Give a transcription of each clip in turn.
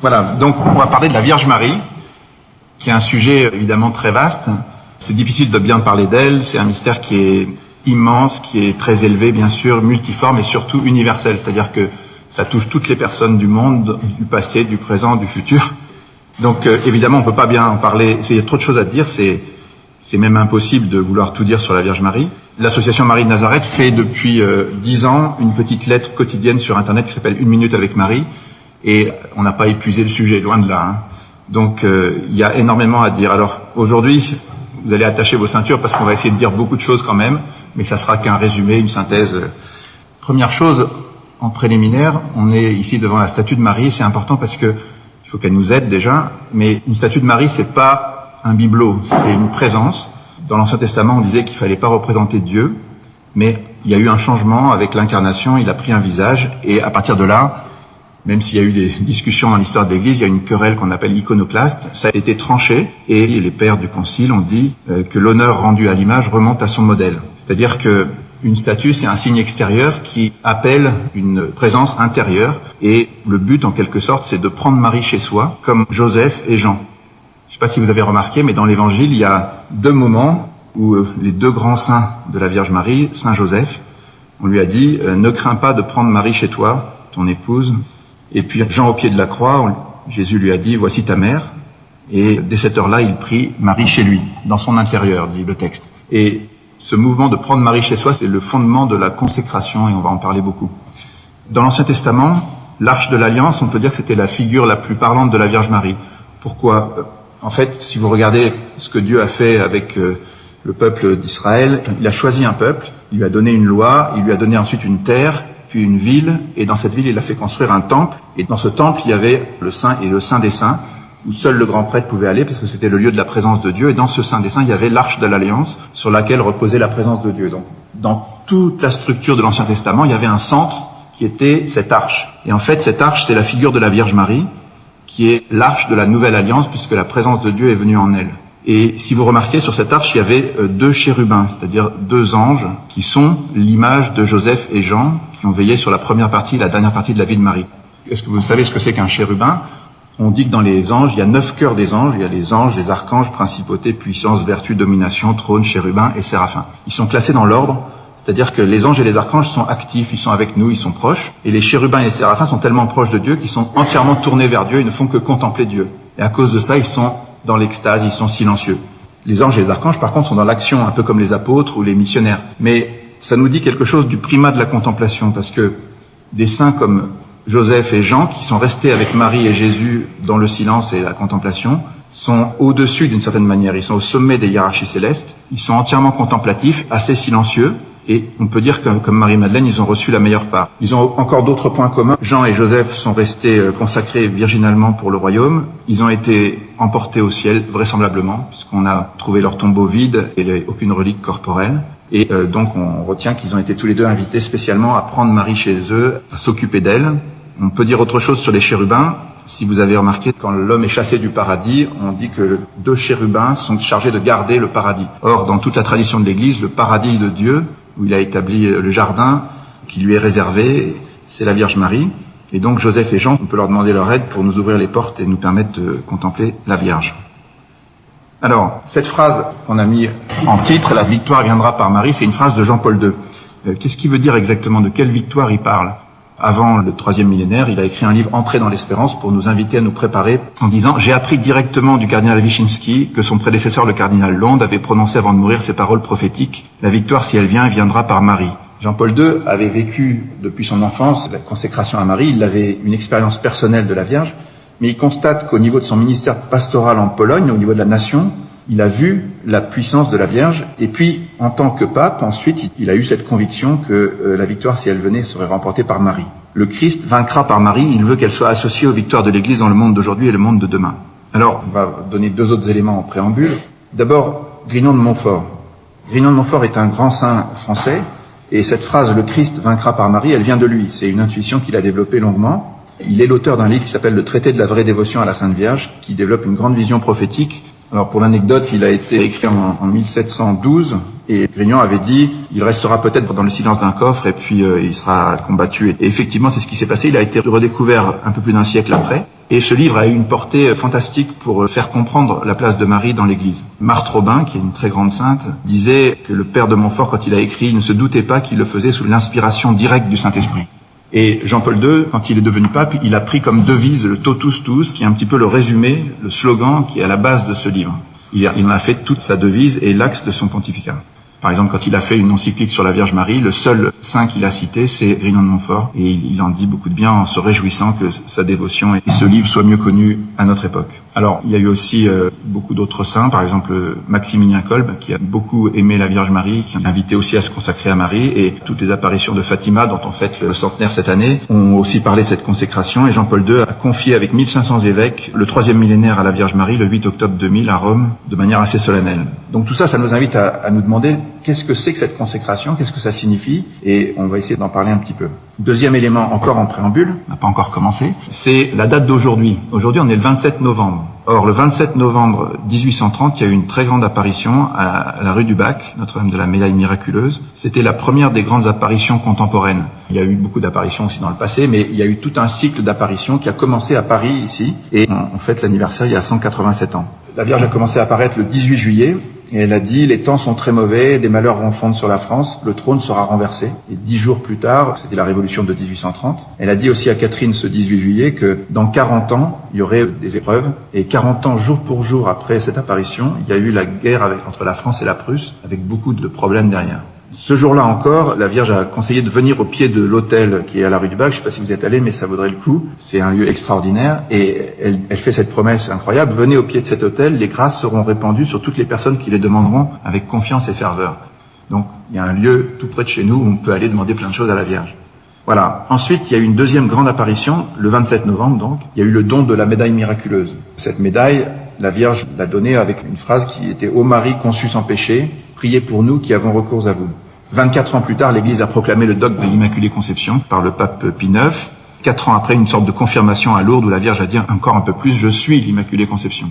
Voilà, donc on va parler de la Vierge Marie, qui est un sujet évidemment très vaste. C'est difficile de bien parler d'elle, c'est un mystère qui est immense, qui est très élevé bien sûr, multiforme et surtout universel, c'est-à-dire que ça touche toutes les personnes du monde, du passé, du présent, du futur. Donc évidemment on peut pas bien en parler, il y a trop de choses à dire, c'est même impossible de vouloir tout dire sur la Vierge Marie. L'association Marie de Nazareth fait depuis 10 ans une petite lettre quotidienne sur Internet qui s'appelle 1 minute avec Marie, et on n'a pas épuisé le sujet, loin de là. Hein. Donc il y a énormément à dire. Alors aujourd'hui, vous allez attacher vos ceintures parce qu'on va essayer de dire beaucoup de choses quand même, mais ça sera qu'un résumé, une synthèse. Première chose, en préliminaire, on est ici devant la statue de Marie, c'est important parce que il faut qu'elle nous aide déjà, mais une statue de Marie, c'est pas un bibelot, c'est une présence. Dans l'Ancien Testament, on disait qu'il fallait pas représenter Dieu, mais il y a eu un changement avec l'incarnation, il a pris un visage, et à partir de là, même s'il y a eu des discussions dans l'histoire de l'Église, il y a une querelle qu'on appelle iconoclaste, ça a été tranché, et les pères du Concile ont dit que l'honneur rendu à l'image remonte à son modèle. C'est-à-dire que une statue, c'est un signe extérieur qui appelle une présence intérieure, et le but, en quelque sorte, c'est de prendre Marie chez soi, comme Joseph et Jean. Je ne sais pas si vous avez remarqué, mais dans l'Évangile, il y a 2 moments où les 2 grands saints de la Vierge Marie, Saint Joseph, on lui a dit « Ne crains pas de prendre Marie chez toi, ton épouse ». Et puis Jean au pied de la croix, Jésus lui a dit « Voici ta mère ». Et dès cette heure-là, il prit Marie chez lui, dans son intérieur, dit le texte. Et ce mouvement de prendre Marie chez soi, c'est le fondement de la consécration, et on va en parler beaucoup. Dans l'Ancien Testament, l'Arche de l'Alliance, on peut dire que c'était la figure la plus parlante de la Vierge Marie. Pourquoi ? En fait, si vous regardez ce que Dieu a fait avec le peuple d'Israël, il a choisi un peuple, il lui a donné une loi, il lui a donné ensuite une terre, puis une ville, et dans cette ville, il a fait construire un temple, et dans ce temple, il y avait le Saint et le Saint des Saints, où seul le grand prêtre pouvait aller, parce que c'était le lieu de la présence de Dieu, et dans ce Saint des Saints, il y avait l'Arche de l'Alliance, sur laquelle reposait la présence de Dieu. Donc, dans toute la structure de l'Ancien Testament, il y avait un centre qui était cette arche. Et en fait, cette arche, c'est la figure de la Vierge Marie, qui est l'arche de la Nouvelle Alliance, puisque la présence de Dieu est venue en elle. Et si vous remarquez, sur cette arche, il y avait 2 chérubins, c'est-à-dire 2 anges, qui sont l'image de Joseph et Jean, qui ont veillé sur la première partie et la dernière partie de la vie de Marie. Est-ce que vous savez ce que c'est qu'un chérubin ? On dit que dans les anges, il y a 9 cœurs des anges, il y a les anges, les archanges, principautés, puissance, vertu, domination, trône, chérubins et séraphins. Ils sont classés dans l'ordre, c'est-à-dire que les anges et les archanges sont actifs, ils sont avec nous, ils sont proches, et les chérubins et les séraphins sont tellement proches de Dieu qu'ils sont entièrement tournés vers Dieu, ils ne font que contempler Dieu. Et à cause de ça, ils sont dans l'extase, ils sont silencieux. Les anges et les archanges, par contre, sont dans l'action, un peu comme les apôtres ou les missionnaires. Mais ça nous dit quelque chose du primat de la contemplation, parce que des saints comme Joseph et Jean, qui sont restés avec Marie et Jésus dans le silence et la contemplation, sont au-dessus d'une certaine manière. Ils sont au sommet des hiérarchies célestes, ils sont entièrement contemplatifs, assez silencieux, et on peut dire que, comme Marie-Madeleine, ils ont reçu la meilleure part. Ils ont encore d'autres points communs. Jean et Joseph sont restés consacrés virginalement pour le royaume. Ils ont été emportés au ciel, vraisemblablement, puisqu'on a trouvé leur tombeau vide et il n'y avait aucune relique corporelle. Et donc on retient qu'ils ont été tous les 2 invités spécialement à prendre Marie chez eux, à s'occuper d'elle. On peut dire autre chose sur les chérubins. Si vous avez remarqué, quand l'homme est chassé du paradis, on dit que 2 chérubins sont chargés de garder le paradis. Or, dans toute la tradition de l'Église, le paradis de Dieu, où il a établi le jardin qui lui est réservé, c'est la Vierge Marie. Et donc Joseph et Jean, on peut leur demander leur aide pour nous ouvrir les portes et nous permettre de contempler la Vierge. Alors, cette phrase qu'on a mis en titre, « La victoire viendra par Marie », c'est une phrase de Jean-Paul II. Qu'est-ce qu'il veut dire exactement? De quelle victoire il parle? Avant le 3e millénaire, il a écrit un livre « Entrer dans l'espérance » pour nous inviter à nous préparer en disant « J'ai appris directement du cardinal Wyszynski que son prédécesseur, le cardinal Lond, avait prononcé avant de mourir ces paroles prophétiques « La victoire, si elle vient, viendra par Marie ». Jean-Paul II avait vécu depuis son enfance la consécration à Marie, il avait une expérience personnelle de la Vierge, mais il constate qu'au niveau de son ministère pastoral en Pologne, au niveau de la nation, il a vu la puissance de la Vierge, et puis, en tant que pape, ensuite, il a eu cette conviction que la victoire, si elle venait, serait remportée par Marie. Le Christ vaincra par Marie, il veut qu'elle soit associée aux victoires de l'Église dans le monde d'aujourd'hui et le monde de demain. Alors, on va donner 2 autres éléments en préambule. D'abord, Grignon de Montfort. Grignon de Montfort est un grand saint français, et cette phrase « Le Christ vaincra par Marie », elle vient de lui. C'est une intuition qu'il a développée longuement. Il est l'auteur d'un livre qui s'appelle « Le traité de la vraie dévotion à la Sainte Vierge », qui développe une grande vision prophétique. Alors pour l'anecdote, il a été écrit en 1712 et Grignon avait dit il restera peut-être dans le silence d'un coffre et puis il sera combattu. Et effectivement, c'est ce qui s'est passé. Il a été redécouvert un peu plus d'1 siècle après. Et ce livre a eu une portée fantastique pour faire comprendre la place de Marie dans l'Église. Marthe Robin, qui est une très grande sainte, disait que le père de Montfort, quand il a écrit, ne se doutait pas qu'il le faisait sous l'inspiration directe du Saint-Esprit. Et Jean-Paul II, quand il est devenu pape, il a pris comme devise le totus tuus, qui est un petit peu le résumé, le slogan qui est à la base de ce livre. Il en a fait toute sa devise et l'axe de son pontificat. Par exemple, quand il a fait une encyclique sur la Vierge Marie, le seul saint qu'il a cité, c'est Grignon de Montfort. Et il en dit beaucoup de bien en se réjouissant que sa dévotion et ce livre soient mieux connus à notre époque. Alors, il y a eu aussi beaucoup d'autres saints, par exemple Maximilien Kolb, qui a beaucoup aimé la Vierge Marie, qui a invité aussi à se consacrer à Marie. Et toutes les apparitions de Fatima, dont on fête le centenaire cette année, ont aussi parlé de cette consécration. Et Jean-Paul II a confié avec 1500 évêques le 3e millénaire à la Vierge Marie le 8 octobre 2000 à Rome, de manière assez solennelle. Donc tout ça, ça nous invite à nous demander qu'est-ce que c'est que cette consécration, qu'est-ce que ça signifie, et on va essayer d'en parler un petit peu. Deuxième élément, encore en préambule, on n'a pas encore commencé, c'est la date d'aujourd'hui. Aujourd'hui, on est le 27 novembre. Or, le 27 novembre 1830, il y a eu une très grande apparition à la rue du Bac, Notre-Dame de la Médaille miraculeuse. C'était la première des grandes apparitions contemporaines. Il y a eu beaucoup d'apparitions aussi dans le passé, mais il y a eu tout un cycle d'apparitions qui a commencé à Paris, ici, et on fête l'anniversaire il y a 187 ans. La Vierge a commencé à apparaître le 18 juillet, et elle a dit « Les temps sont très mauvais, des malheurs vont fondre sur la France, le trône sera renversé ». Et 10 jours plus tard, c'était la révolution de 1830, elle a dit aussi à Catherine ce 18 juillet que dans 40 ans, il y aurait des épreuves. Et 40 ans, jour pour jour après cette apparition, il y a eu la guerre entre la France et la Prusse, avec beaucoup de problèmes derrière. Ce jour-là encore, la Vierge a conseillé de venir au pied de l'autel qui est à la rue du Bac. Je ne sais pas si vous êtes allés, mais ça vaudrait le coup. C'est un lieu extraordinaire. Et elle fait cette promesse incroyable. Venez au pied de cet autel, les grâces seront répandues sur toutes les personnes qui les demanderont avec confiance et ferveur. Donc, il y a un lieu tout près de chez nous où on peut aller demander plein de choses à la Vierge. Voilà. Ensuite, il y a eu une deuxième grande apparition, le 27 novembre donc. Il y a eu le don de la médaille miraculeuse. Cette médaille, la Vierge l'a donnée avec une phrase qui était « Ô Marie conçue sans péché, priez pour nous qui avons recours à vous ». 24 ans plus tard, l'Église a proclamé le dogme de l'Immaculée Conception par le pape Pie IX. 4 ans après, une sorte de confirmation à Lourdes où la Vierge a dit encore un peu plus « Je suis l'Immaculée Conception ».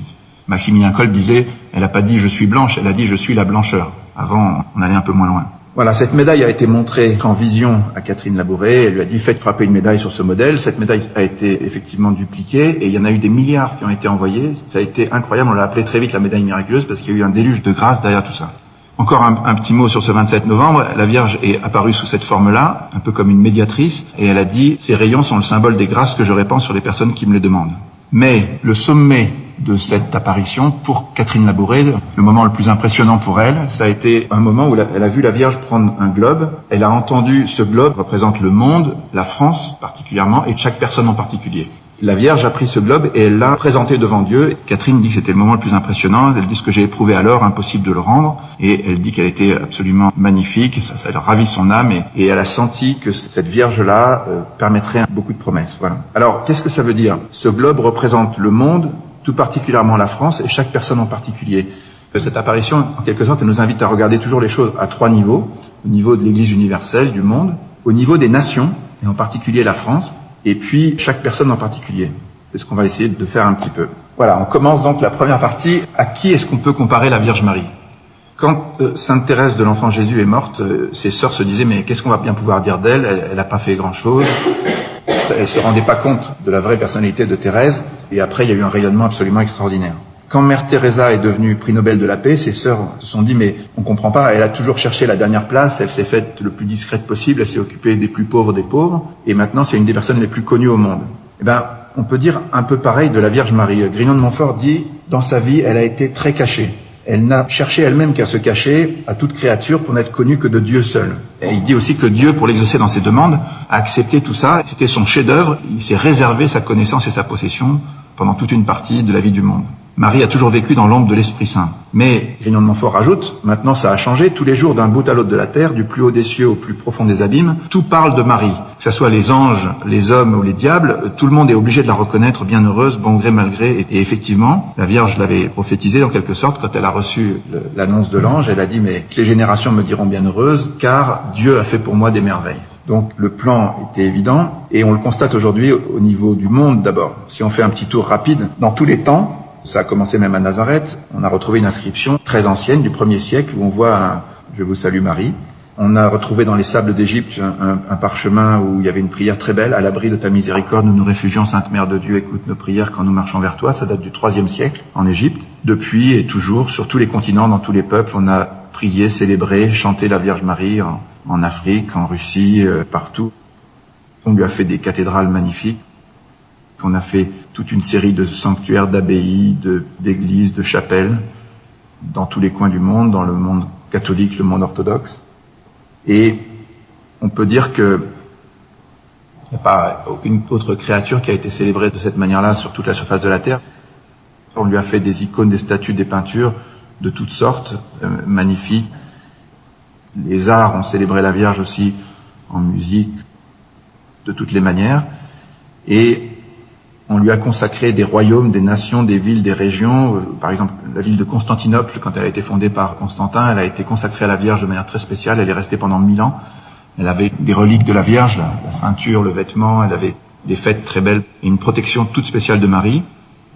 Maximilien Kolb disait « Elle n'a pas dit « Je suis blanche », elle a dit « Je suis la blancheur ». Avant, on allait un peu moins loin. Voilà, cette médaille a été montrée en vision à Catherine Labouré. Elle lui a dit « Faites frapper une médaille sur ce modèle ». Cette médaille a été effectivement dupliquée et il y en a eu des milliards qui ont été envoyés. Ça a été incroyable, on l'a appelé très vite la médaille miraculeuse parce qu'il y a eu un déluge de grâce derrière tout ça. Encore un petit mot sur ce 27 novembre. La Vierge est apparue sous cette forme-là, un peu comme une médiatrice, et elle a dit « Ces rayons sont le symbole des grâces que je répands sur les personnes qui me les demandent ». Mais le sommet de cette apparition, pour Catherine Labouré, le moment le plus impressionnant pour elle, ça a été un moment où elle a vu la Vierge prendre un globe. Elle a entendu ce globe représente le monde, la France particulièrement, et chaque personne en particulier. La Vierge a pris ce globe et elle l'a présenté devant Dieu. Catherine dit que c'était le moment le plus impressionnant. Elle dit ce que j'ai éprouvé alors, impossible de le rendre. Et elle dit qu'elle était absolument magnifique. Ça a ravi son âme et elle a senti que cette Vierge-là permettrait beaucoup de promesses. Voilà. Alors, qu'est-ce que ça veut dire? Ce globe représente le monde, tout particulièrement la France et chaque personne en particulier. Cette apparition, en quelque sorte, elle nous invite à regarder toujours les choses à 3 niveaux. Au niveau de l'Église universelle, du monde, au niveau des nations, et en particulier la France, et puis chaque personne en particulier. C'est ce qu'on va essayer de faire un petit peu. Voilà, on commence donc la première partie. À qui est-ce qu'on peut comparer la Vierge Marie? Quand Sainte Thérèse de l'Enfant Jésus est morte, ses sœurs se disaient « Mais qu'est-ce qu'on va bien pouvoir dire d'elle? Elle n'a pas fait grand-chose. » Elle se rendait pas compte de la vraie personnalité de Thérèse. Et après, il y a eu un rayonnement absolument extraordinaire. Quand Mère Teresa est devenue prix Nobel de la paix, ses sœurs se sont dit « Mais on comprend pas, elle a toujours cherché la dernière place, elle s'est faite le plus discrète possible, elle s'est occupée des plus pauvres des pauvres, et maintenant c'est une des personnes les plus connues au monde. » Eh ben, on peut dire un peu pareil de la Vierge Marie. Grignon de Montfort dit « Dans sa vie, elle a été très cachée. Elle n'a cherché elle-même qu'à se cacher à toute créature pour n'être connue que de Dieu seul. » Et il dit aussi que Dieu, pour l'exaucer dans ses demandes, a accepté tout ça. C'était son chef-d'œuvre. Il s'est réservé sa connaissance et sa possession pendant toute une partie de la vie du monde. Marie a toujours vécu dans l'ombre de l'Esprit Saint. Mais, Grignon de Montfort rajoute, maintenant ça a changé, tous les jours d'un bout à l'autre de la terre, du plus haut des cieux au plus profond des abîmes, tout parle de Marie. Que ce soit les anges, les hommes ou les diables, tout le monde est obligé de la reconnaître bienheureuse, bon gré, mal gré. Et effectivement, la Vierge l'avait prophétisé en quelque sorte quand elle a reçu l'annonce de l'ange. Elle a dit, mais les générations me diront bienheureuse, car Dieu a fait pour moi des merveilles. Donc le plan était évident, et on le constate aujourd'hui au niveau du monde d'abord. Si on fait un petit tour rapide, dans tous les temps, ça a commencé même à Nazareth. On a retrouvé une inscription très ancienne du 1er siècle où on voit un « Je vous salue Marie ». On a retrouvé dans les sables d'Égypte un parchemin où il y avait une prière très belle. À l'abri de ta miséricorde, nous nous réfugions, Sainte Mère de Dieu, écoute nos prières quand nous marchons vers toi. Ça date du IIIe siècle en Égypte. Depuis et toujours, sur tous les continents, dans tous les peuples, on a prié, célébré, chanté la Vierge Marie en Afrique, en Russie, partout. On lui a fait des cathédrales magnifiques. On a fait toute une série de sanctuaires, d'abbayes, d'églises, de chapelles, dans tous les coins du monde, dans le monde catholique, le monde orthodoxe. Et on peut dire que il n'y a pas aucune autre créature qui a été célébrée de cette manière-là sur toute la surface de la Terre. On lui a fait des icônes, des statues, des peintures de toutes sortes, magnifiques. Les arts ont célébré la Vierge aussi en musique, de toutes les manières. Et on lui a consacré des royaumes, des nations, des villes, des régions. Par exemple, la ville de Constantinople, quand elle a été fondée par Constantin, elle a été consacrée à la Vierge de manière très spéciale. Elle est restée pendant 1000 ans. Elle avait des reliques de la Vierge, la ceinture, le vêtement. Elle avait des fêtes très belles et une protection toute spéciale de Marie.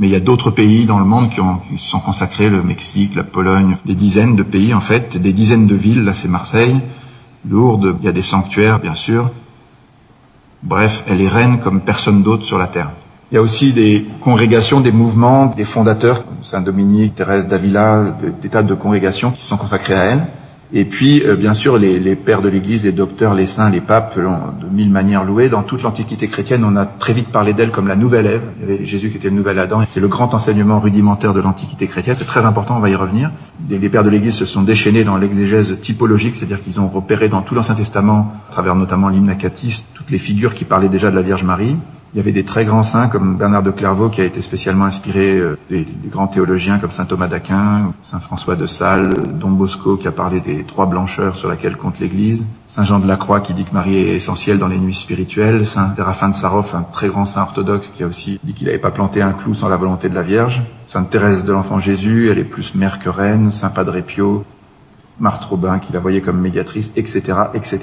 Mais il y a d'autres pays dans le monde qui sont consacrés, le Mexique, la Pologne, des dizaines de pays en fait, des dizaines de villes. Là, c'est Marseille, Lourdes. Il y a des sanctuaires, bien sûr. Bref, elle est reine comme personne d'autre sur la terre. Il y a aussi des congrégations, des mouvements, des fondateurs, Saint-Dominique, Thérèse d'Avila, des tas de congrégations qui sont consacrées à elle. Et puis, bien sûr, les pères de l'Église, les docteurs, les saints, les papes, l'ont de mille manières louée. Dans toute l'Antiquité chrétienne, on a très vite parlé d'elle comme la nouvelle Ève. Il y avait Jésus qui était le nouvel Adam. C'est le grand enseignement rudimentaire de l'Antiquité chrétienne. C'est très important, on va y revenir. Les pères de l'Église se sont déchaînés dans l'exégèse typologique, c'est-à-dire qu'ils ont repéré dans tout l'Ancien Testament, à travers notamment l'hymne acatiste, toutes les figures qui parlaient déjà de la Vierge Marie. Il y avait des très grands saints comme Bernard de Clairvaux qui a été spécialement inspiré des grands théologiens comme saint Thomas d'Aquin, saint François de Sales, Don Bosco qui a parlé des 3 blancheurs sur laquelle compte l'Église, saint Jean de la Croix qui dit que Marie est essentielle dans les nuits spirituelles, saint Séraphin de Sarov, un très grand saint orthodoxe qui a aussi dit qu'il n'avait pas planté un clou sans la volonté de la Vierge, sainte Thérèse de l'Enfant Jésus, elle est plus mère que reine, saint Padre Pio, Marthe Robin qui la voyait comme médiatrice, etc., etc.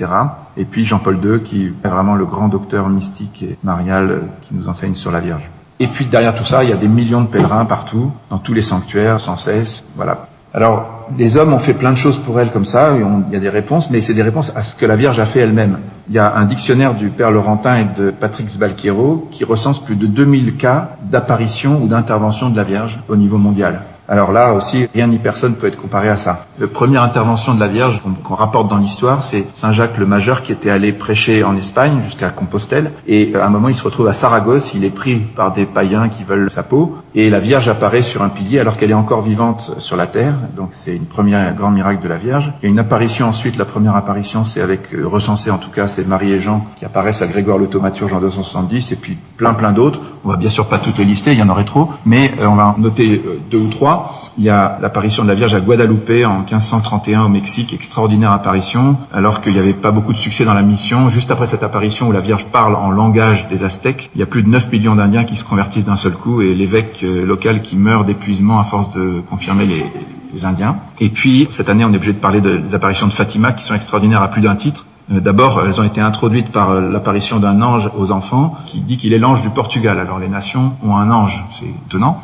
Et puis Jean-Paul II qui est vraiment le grand docteur mystique et marial qui nous enseigne sur la Vierge. Et puis derrière tout ça, il y a des millions de pèlerins partout, dans tous les sanctuaires, sans cesse, voilà. Alors, les hommes ont fait plein de choses pour elle comme ça, il y a des réponses, mais c'est des réponses à ce que la Vierge a fait elle-même. Il y a un dictionnaire du père Laurentin et de Patrick Sbalquiero qui recense plus de 2000 cas d'apparition ou d'intervention de la Vierge au niveau mondial. Alors là aussi, rien ni personne peut être comparé à ça. La première intervention de la Vierge qu'on rapporte dans l'histoire, c'est Saint Jacques le Majeur qui était allé prêcher en Espagne jusqu'à Compostelle. Et à un moment, il se retrouve à Saragosse, il est pris par des païens qui veulent sa peau. Et la Vierge apparaît sur un pilier alors qu'elle est encore vivante sur la terre. Donc c'est une première grand miracle de la Vierge. Il y a une apparition ensuite, la première apparition, c'est avec, recensé en tout cas, c'est Marie et Jean qui apparaissent à Grégoire le Thaumaturge en 270 et puis plein d'autres. On va bien sûr pas toutes les lister, il y en aurait trop, mais on va en noter 2 ou 3. Il y a l'apparition de la Vierge à Guadalupe en 1531 au Mexique, extraordinaire apparition, alors qu'il n'y avait pas beaucoup de succès dans la mission. Juste après cette apparition où la Vierge parle en langage des Aztèques, il y a plus de 9 millions d'Indiens qui se convertissent d'un seul coup et l'évêque local qui meurt d'épuisement à force de confirmer les Indiens. Et puis, cette année, on est obligé de parler des apparitions de Fatima qui sont extraordinaires à plus d'un titre. D'abord, elles ont été introduites par l'apparition d'un ange aux enfants qui dit qu'il est l'ange du Portugal. Alors les nations ont un ange, c'est étonnant.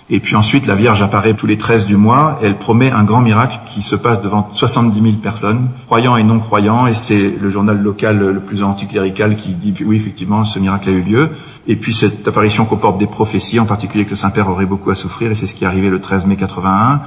Et puis ensuite, la Vierge apparaît tous les 13 du mois et elle promet un grand miracle qui se passe devant 70 000 personnes, croyants et non croyants, et c'est le journal local le plus anticlérical qui dit oui, effectivement, ce miracle a eu lieu. Et puis cette apparition comporte des prophéties, en particulier que le Saint-Père aurait beaucoup à souffrir, et c'est ce qui est arrivé le 13 mai 81.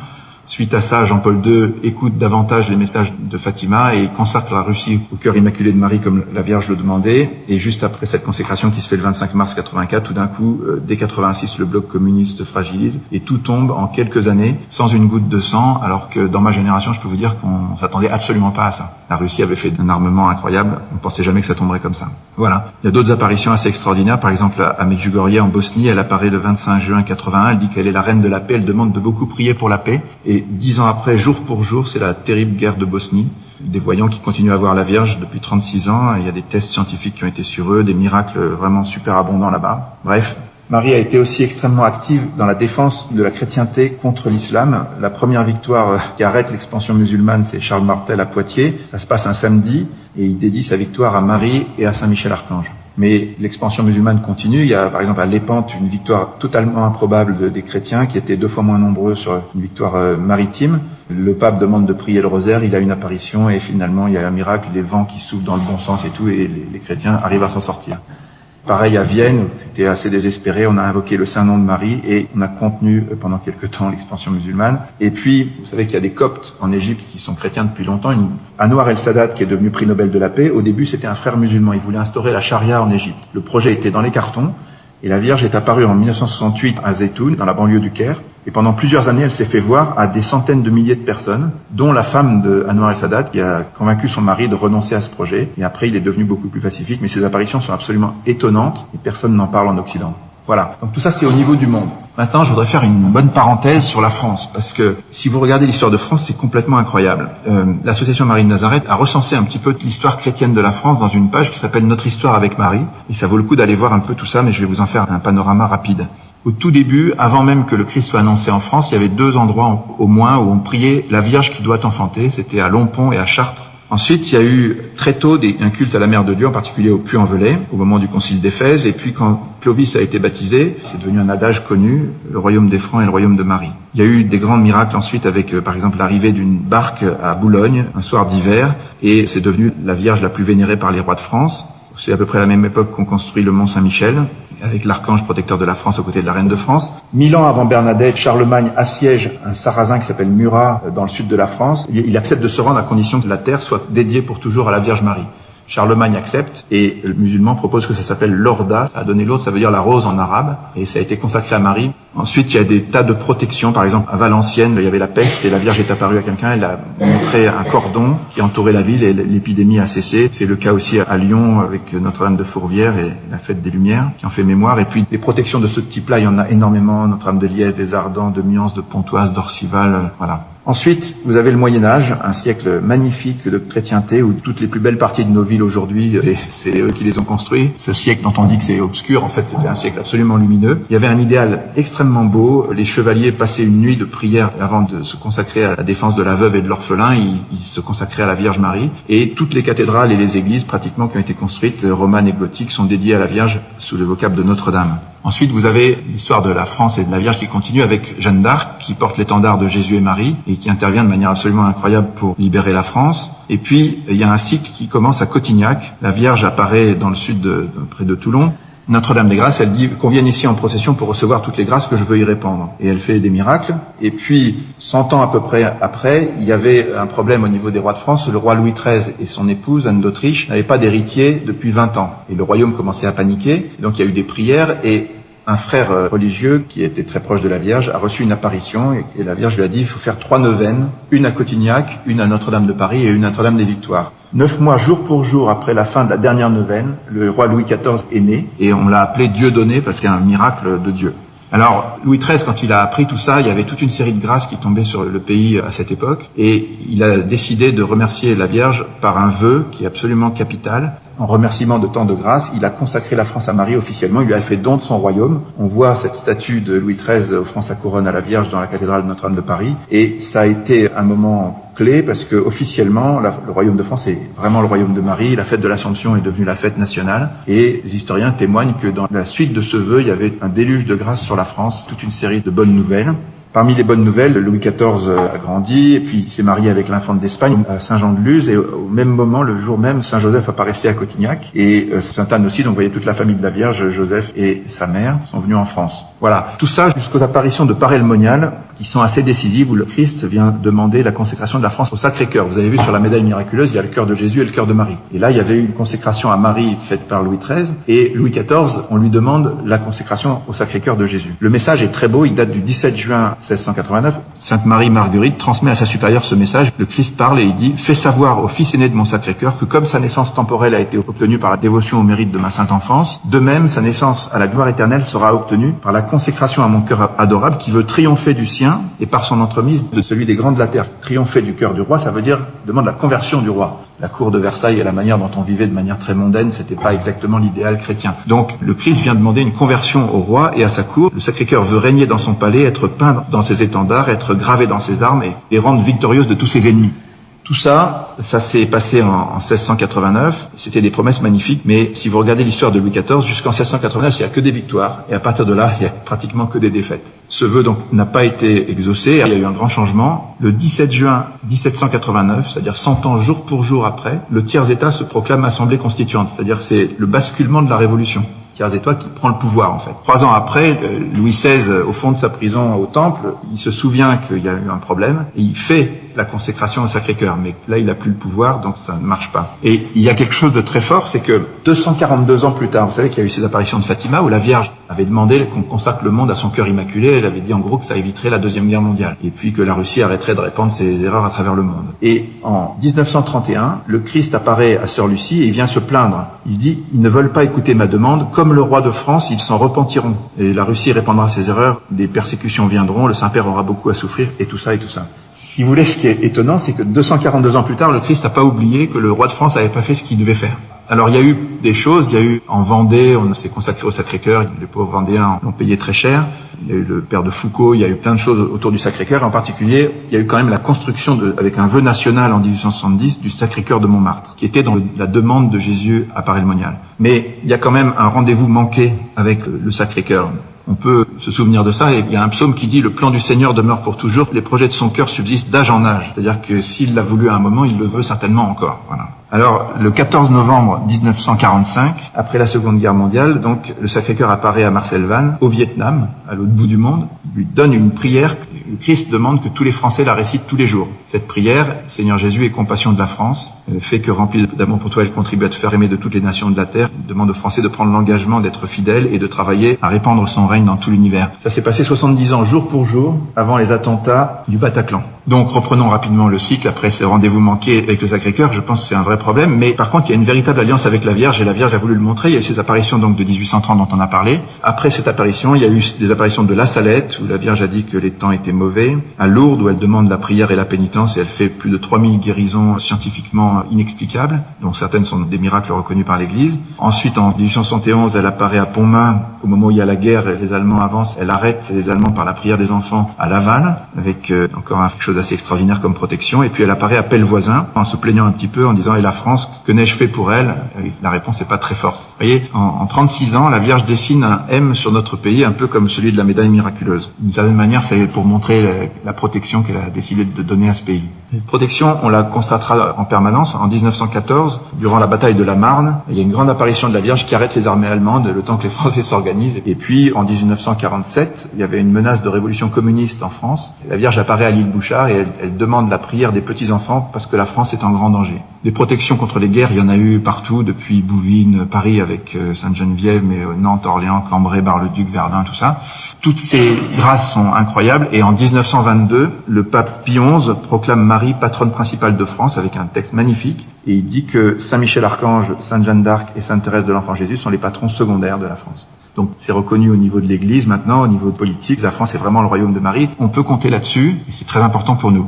Suite à ça, Jean-Paul II écoute davantage les messages de Fatima et il consacre la Russie au cœur immaculé de Marie comme la Vierge le demandait. Et juste après cette consécration qui se fait le 25 mars 84, tout d'un coup, dès 86, le bloc communiste fragilise et tout tombe en quelques années sans une goutte de sang, alors que dans ma génération, je peux vous dire qu'on s'attendait absolument pas à ça. La Russie avait fait un armement incroyable, on pensait jamais que ça tomberait comme ça. Voilà. Il y a d'autres apparitions assez extraordinaires. Par exemple, à Medjugorje en Bosnie, elle apparaît le 25 juin 81, elle dit qu'elle est la reine de la paix, elle demande de beaucoup prier pour la paix. Et 10 ans après, jour pour jour, c'est la terrible guerre de Bosnie. Des voyants qui continuent à voir la Vierge depuis 36 ans. Il y a des tests scientifiques qui ont été sur eux, des miracles vraiment super abondants là-bas. Bref, Marie a été aussi extrêmement active dans la défense de la chrétienté contre l'islam. La première victoire qui arrête l'expansion musulmane, c'est Charles Martel à Poitiers. Ça se passe un samedi et il dédie sa victoire à Marie et à Saint Michel Archange. Mais l'expansion musulmane continue. Il y a par exemple à Lépante une victoire totalement improbable des chrétiens qui étaient 2 fois moins nombreux sur une victoire maritime. Le pape demande de prier le rosaire, il a une apparition et finalement il y a un miracle, les vents qui soufflent dans le bon sens et tout, et les chrétiens arrivent à s'en sortir. Pareil à Vienne, on était assez désespéré, on a invoqué le Saint-Nom de Marie et on a contenu pendant quelque temps l'expansion musulmane. Et puis, vous savez qu'il y a des Coptes en Égypte qui sont chrétiens depuis longtemps. Anwar el-Sadat, qui est devenu prix Nobel de la paix, au début c'était un frère musulman, il voulait instaurer la charia en Égypte. Le projet était dans les cartons et la Vierge est apparue en 1968 à Zeytoun, dans la banlieue du Caire. Et pendant plusieurs années, elle s'est fait voir à des centaines de milliers de personnes, dont la femme de Anwar el-Sadat, qui a convaincu son mari de renoncer à ce projet. Et après, il est devenu beaucoup plus pacifique. Mais ces apparitions sont absolument étonnantes et personne n'en parle en Occident. Voilà. Donc tout ça, c'est au niveau du monde. Maintenant, je voudrais faire une bonne parenthèse sur la France, parce que si vous regardez l'histoire de France, c'est complètement incroyable. L'Association Marie de Nazareth a recensé un petit peu l'histoire chrétienne de la France dans une page qui s'appelle Notre histoire avec Marie. Et ça vaut le coup d'aller voir un peu tout ça, mais je vais vous en faire un panorama rapide. Au tout début, avant même que le Christ soit annoncé en France, il y avait 2 endroits au moins où on priait la Vierge qui doit enfanter. C'était à Longpont et à Chartres. Ensuite, il y a eu très tôt un culte à la Mère de Dieu, en particulier au Puy-en-Velay, au moment du concile d'Éphèse. Et puis quand Clovis a été baptisé, c'est devenu un adage connu, le royaume des Francs et le royaume de Marie. Il y a eu des grands miracles ensuite avec, par exemple, l'arrivée d'une barque à Boulogne, un soir d'hiver, et c'est devenu la Vierge la plus vénérée par les rois de France. C'est à peu près la même époque qu'on construit le Mont Saint-Michel, avec l'archange protecteur de la France aux côtés de la reine de France. 1000 ans avant Bernadette, Charlemagne assiège un sarrasin qui s'appelle Murat dans le sud de la France. Il accepte de se rendre à condition que la terre soit dédiée pour toujours à la Vierge Marie. Charlemagne accepte et le musulman propose que ça s'appelle l'Orda. Ça a donné l'autre, ça veut dire la rose en arabe, et ça a été consacré à Marie. Ensuite, il y a des tas de protections. Par exemple, à Valenciennes, il y avait la peste et la Vierge est apparue à quelqu'un. Elle a montré un cordon qui entourait la ville et l'épidémie a cessé. C'est le cas aussi à Lyon avec Notre-Dame de Fourvière et la fête des Lumières qui en fait mémoire. Et puis, des protections de ce type-là, il y en a énormément. Notre-Dame de Liesse, des Ardents, de Miance, de Pontoise, d'Orcival, voilà. Ensuite, vous avez le Moyen-Âge, un siècle magnifique de chrétienté où toutes les plus belles parties de nos villes aujourd'hui, c'est eux qui les ont construits. Ce siècle dont on dit que c'est obscur, en fait, c'était un siècle absolument lumineux. Il y avait un idéal extrêmement beau. Les chevaliers passaient une nuit de prière avant de se consacrer à la défense de la veuve et de l'orphelin. Ils se consacraient à la Vierge Marie. Et toutes les cathédrales et les églises, pratiquement, qui ont été construites, romanes et gothiques, sont dédiées à la Vierge sous le vocable de Notre-Dame. Ensuite, vous avez l'histoire de la France et de la Vierge qui continue avec Jeanne d'Arc, qui porte l'étendard de Jésus et Marie et qui intervient de manière absolument incroyable pour libérer la France. Et puis, il y a un cycle qui commence à Cotignac. La Vierge apparaît dans le sud, près de Toulon. Notre-Dame des Grâces, elle dit qu'on vienne ici en procession pour recevoir toutes les grâces que je veux y répandre. Et elle fait des miracles. Et puis, 100 ans à peu près après, il y avait un problème au niveau des rois de France. Le roi Louis XIII et son épouse, Anne d'Autriche, n'avaient pas d'héritier depuis 20 ans. Et le royaume commençait à paniquer. Donc il y a eu des prières et un frère religieux qui était très proche de la Vierge a reçu une apparition et la Vierge lui a dit il faut faire 3 neuvaines, une à Cotignac, une à Notre-Dame de Paris et une à Notre-Dame des Victoires. 9 mois jour pour jour après la fin de la dernière neuvaine, le roi Louis XIV est né et on l'a appelé Dieu donné parce qu'il y a un miracle de Dieu. Alors, Louis XIII, quand il a appris tout ça, il y avait toute une série de grâces qui tombaient sur le pays à cette époque, et il a décidé de remercier la Vierge par un vœu qui est absolument capital. En remerciement de tant de grâces, il a consacré la France à Marie officiellement, il lui a fait don de son royaume. On voit cette statue de Louis XIII offrant sa couronne à la Vierge dans la cathédrale de Notre-Dame de Paris, et ça a été un moment clé parce que officiellement le royaume de France est vraiment le royaume de Marie. La fête de l'Assomption est devenue la fête nationale et les historiens témoignent que dans la suite de ce vœu, il y avait un déluge de grâce sur la France, toute une série de bonnes nouvelles. Parmi les bonnes nouvelles, Louis XIV a grandi et puis il s'est marié avec l'infante d'Espagne à Saint-Jean-de-Luz et au même moment, le jour même, Saint-Joseph apparaissait à Cotignac et Sainte-Anne aussi, donc vous voyez toute la famille de la Vierge, Joseph et sa mère sont venus en France. Voilà, tout ça jusqu'aux apparitions de Paray-le-Monial qui sont assez décisives où le Christ vient demander la consécration de la France au Sacré-Cœur. Vous avez vu sur la médaille miraculeuse, il y a le cœur de Jésus et le cœur de Marie. Et là, il y avait eu une consécration à Marie faite par Louis XIII et Louis XIV, on lui demande la consécration au Sacré-Cœur de Jésus. Le message est très beau, il date du 17 juin 1689. Sainte Marie-Marguerite transmet à sa supérieure ce message. Le Christ parle et il dit « Fais savoir au fils aîné de mon Sacré-Cœur que comme sa naissance temporelle a été obtenue par la dévotion au mérite de ma sainte enfance, de même sa naissance à la gloire éternelle sera obtenue par la consécration à mon cœur adorable qui veut triompher du sien et par son entremise de celui des grands de la terre. » Triompher du cœur du roi, ça veut dire demande la conversion du roi. La cour de Versailles et la manière dont on vivait de manière très mondaine, c'était pas exactement l'idéal chrétien. Donc, le Christ vient demander une conversion au roi et à sa cour. Le Sacré-Cœur veut régner dans son palais, être peint dans ses étendards, être gravé dans ses armes et rendre victorieuse de tous ses ennemis. Tout ça s'est passé en 1689. C'était des promesses magnifiques, mais si vous regardez l'histoire de Louis XIV, jusqu'en 1689, il n'y a que des victoires, et à partir de là, il y a pratiquement que des défaites. Ce vœu donc n'a pas été exaucé. Il y a eu un grand changement. Le 17 juin 1789, c'est-à-dire 100 ans jour pour jour après, le tiers-État se proclame assemblée constituante, c'est-à-dire c'est le basculement de la Révolution. Tiers-État qui prend le pouvoir, en fait. 3 ans après, Louis XVI, au fond de sa prison au Temple, il se souvient qu'il y a eu un problème et il fait la consécration au Sacré-Cœur. Mais là, il n'a plus le pouvoir, donc ça ne marche pas. Et il y a quelque chose de très fort, c'est que 242 ans plus tard, vous savez qu'il y a eu ces apparitions de Fatima où la Vierge avait demandé qu'on consacre le monde à son cœur immaculé. Elle avait dit en gros que ça éviterait la Deuxième Guerre mondiale et puis que la Russie arrêterait de répandre ses erreurs à travers le monde. Et en 1931, le Christ apparaît à Sœur Lucie et il vient se plaindre. Il dit « Ils ne veulent pas écouter ma demande. Comme le roi de France, ils s'en repentiront. Et la Russie répandra ses erreurs, des persécutions viendront, le Saint-Père aura beaucoup à souffrir, et tout ça, et tout ça. » Si vous voulez, ce qui est étonnant, c'est que 242 ans plus tard, le Christ n'a pas oublié que le roi de France n'avait pas fait ce qu'il devait faire. Alors il y a eu des choses, il y a eu en Vendée, on s'est consacré au Sacré-Cœur, les pauvres Vendéens l'ont payé très cher, il y a eu le père de Foucault, il y a eu plein de choses autour du Sacré-Cœur, en particulier, il y a eu quand même la construction avec un vœu national en 1870 du Sacré-Cœur de Montmartre, qui était dans la demande de Jésus à Paray-le-Monial. Mais il y a quand même un rendez-vous manqué avec le Sacré-Cœur. On peut se souvenir de ça, et il y a un psaume qui dit « Le plan du Seigneur demeure pour toujours, les projets de son cœur subsistent d'âge en âge ». C'est-à-dire que s'il l'a voulu à un moment, il le veut certainement encore. Voilà. Alors, le 14 novembre 1945, après la Seconde Guerre mondiale, donc le Sacré-Cœur apparaît à Marcel Van, au Vietnam, à l'autre bout du monde. Il lui donne une prière. Le Christ demande que tous les Français la récitent tous les jours. Cette prière, « Seigneur Jésus, aie compassion de la France, fait que remplie d'amour pour toi, elle contribue à te faire aimer de toutes les nations de la terre. » Il demande aux Français de prendre l'engagement d'être fidèles et de travailler à répandre son règne dans tout l'univers. Ça s'est passé 70 ans, jour pour jour, avant les attentats du Bataclan. Donc, reprenons rapidement le cycle après ces rendez-vous manqués avec le Sacré-Cœur. Je pense que c'est un vrai problème, mais par contre, il y a une véritable alliance avec la Vierge, et la Vierge a voulu le montrer. Il y a eu ces apparitions donc de 1830 dont on a parlé. Après cette apparition, il y a eu des apparitions de La Salette, où la Vierge a dit que les temps étaient mauvais. À Lourdes, où elle demande la prière et la pénitence, et elle fait plus de 3000 guérisons scientifiquement inexplicables, dont certaines sont des miracles reconnus par l'Église. Ensuite, en 1871, elle apparaît à Pontmain, au moment où il y a la guerre et les Allemands avancent. Elle arrête les Allemands par la prière des enfants à Laval, avec encore quelque chose assez extraordinaire comme protection. Et puis elle apparaît à Pellevoisin, en se plaignant un petit peu, en disant « Et la France, que n'ai-je fait pour elle ?» La réponse n'est pas très forte. Vous voyez, en 36 ans, la Vierge dessine un M sur notre pays, un peu comme celui de la médaille miraculeuse. D'une certaine manière, c'est pour montrer la protection qu'elle a décidé de donner à ce pays. Cette protection, on la constatera en permanence. En 1914, durant la bataille de la Marne, il y a une grande apparition de la Vierge qui arrête les armées allemandes le temps que les Français s'organisent. Et puis, en 1947, il y avait une menace de révolution communiste en France. La Vierge apparaît à l'île Bouchard et elle demande la prière des petits-enfants parce que la France est en grand danger. Des protections contre les guerres, il y en a eu partout, depuis Bouvines, Paris avec Sainte-Geneviève, mais Nantes, Orléans, Cambrai, Bar-le-Duc, Verdun, tout ça. Toutes ces grâces sont incroyables. Et en 1922, le pape Pie XI proclame Marie patronne principale de France avec un texte magnifique. Et il dit que Saint-Michel-Archange, Sainte-Jeanne d'Arc et Sainte-Thérèse de l'Enfant Jésus sont les patrons secondaires de la France. Donc c'est reconnu au niveau de l'Église maintenant, au niveau politique. La France est vraiment le royaume de Marie. On peut compter là-dessus et c'est très important pour nous.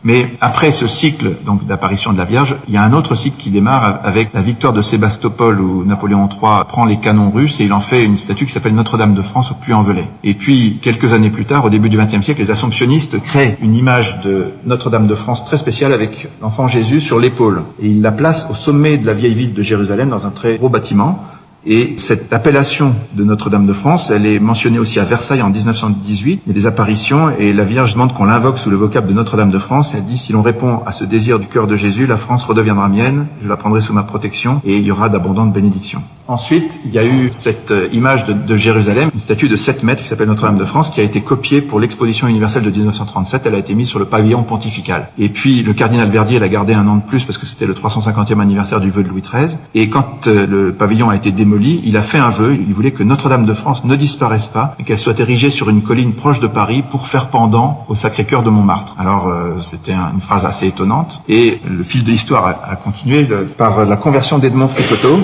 Mais après ce cycle donc d'apparition de la Vierge, il y a un autre cycle qui démarre avec la victoire de Sébastopol où Napoléon III prend les canons russes et il en fait une statue qui s'appelle Notre-Dame de France au Puy-en-Velay. Et puis quelques années plus tard, au début du XXe siècle, les assomptionnistes créent une image de Notre-Dame de France très spéciale avec l'enfant Jésus sur l'épaule. Et ils la placent au sommet de la vieille ville de Jérusalem dans un très gros bâtiment. Et cette appellation de Notre-Dame de France, elle est mentionnée aussi à Versailles en 1918. Il y a des apparitions et la Vierge demande qu'on l'invoque sous le vocable de Notre-Dame de France. Elle dit, si l'on répond à ce désir du cœur de Jésus, la France redeviendra mienne, je la prendrai sous ma protection et il y aura d'abondantes bénédictions. Ensuite, il y a eu cette image de Jérusalem, une statue de 7 mètres qui s'appelle Notre-Dame de France, qui a été copiée pour l'exposition universelle de 1937. Elle a été mise sur le pavillon pontifical. Et puis, le cardinal Verdier, elle a gardé un an de plus parce que c'était le 350e anniversaire du vœu de Louis XIII. Et quand le pavillon a été démoli, il a fait un vœu. Il voulait que Notre-Dame de France ne disparaisse pas et qu'elle soit érigée sur une colline proche de Paris pour faire pendant au Sacré-Cœur de Montmartre. Alors, c'était une phrase assez étonnante. Et le fil de l'histoire a continué par la conversion d'Edmond Fricoteau,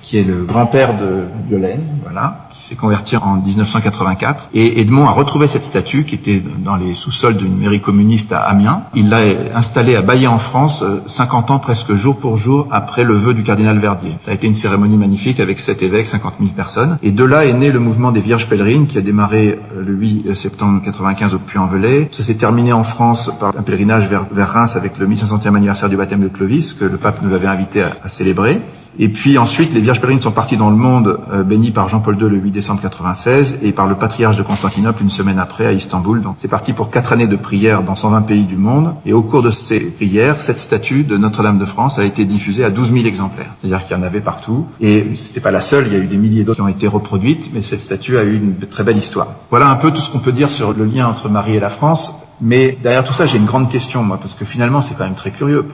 qui est le grand-père de Violaine, voilà, qui s'est converti en 1984. Et Edmond a retrouvé cette statue qui était dans les sous-sols d'une mairie communiste à Amiens. Il l'a installée à Baillet en France, 50 ans presque jour pour jour après le vœu du cardinal Verdier. Ça a été une cérémonie magnifique avec 7 évêques, 50 000 personnes. Et de là est né le mouvement des Vierges pèlerines qui a démarré le 8 septembre 1995 au Puy-en-Velay. Ça s'est terminé en France par un pèlerinage vers Reims avec le 1500e anniversaire du baptême de Clovis que le pape nous avait invité à célébrer. Et puis ensuite, les Vierges pèlerines sont parties dans le monde, bénies par Jean-Paul II le 8 décembre 96 et par le patriarche de Constantinople une semaine après à Istanbul. Donc c'est parti pour 4 années de prières dans 120 pays du monde. Et au cours de ces prières, cette statue de Notre-Dame de France a été diffusée à 12 000 exemplaires. C'est-à-dire qu'il y en avait partout. Et c'était pas la seule, il y a eu des milliers d'autres qui ont été reproduites, mais cette statue a eu une très belle histoire. Voilà un peu tout ce qu'on peut dire sur le lien entre Marie et la France. Mais derrière tout ça, j'ai une grande question, moi, parce que finalement, c'est quand même très curieux.